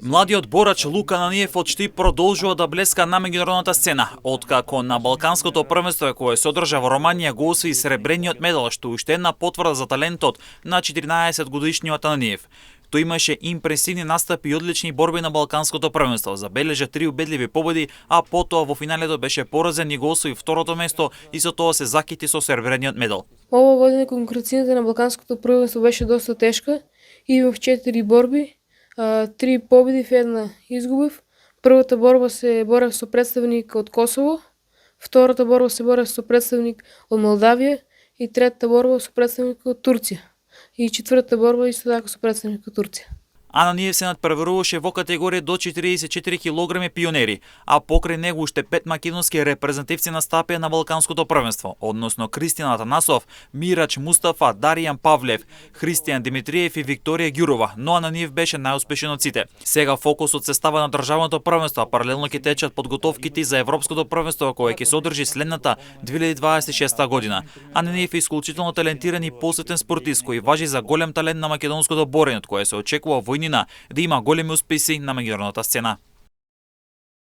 Младиот борач Лука Ананиев од Штип продолжува да блеска на меѓународната сцена, откако на Балканското првенство кое се одржа во Романија го освои сребрениот медал, што уште една потврда за талентот на 14 годишниот Ананиев. Тој имаше импресивни настапи и одлични борби на Балканското првенство, забележа 3 убедливи победи, а потоа во финалето беше поразен и го освои второто место и со тоа се закити со сребрениот медал. Ова година конкуренцијата на Балканското првенство беше доста тешка. Имав 4 борби, 3 победив, една изгубив. Првата борба се борев со представник од Косово, втората борба се борев со представник од Молдавија и третата борба со представник од Турција. И четвртата борба исто така со представник од Турција. Ананиев се надпреваруваше во категорија до 44 килограми пионери, а покрај него уште 5 македонски репрезентативци настапија на Балканското првенство, односно Кристијан Атанасов, Мирач Мустафа, Даријан Павлев, Христијан Димитриев и Викторија Ѓурова, но Ананиев беше најуспешен од сите. Сега фокусот се става на државното првенство, а паралелно ќе течат подготовките за Европското првенство кое ќе се одржи следната 2026 година. Ананиев е исклучително талентиран и посветен спортист кој важи за голем талент на македонското борење, од кое се очекува војнина да има големи успеси на меѓународната сцена.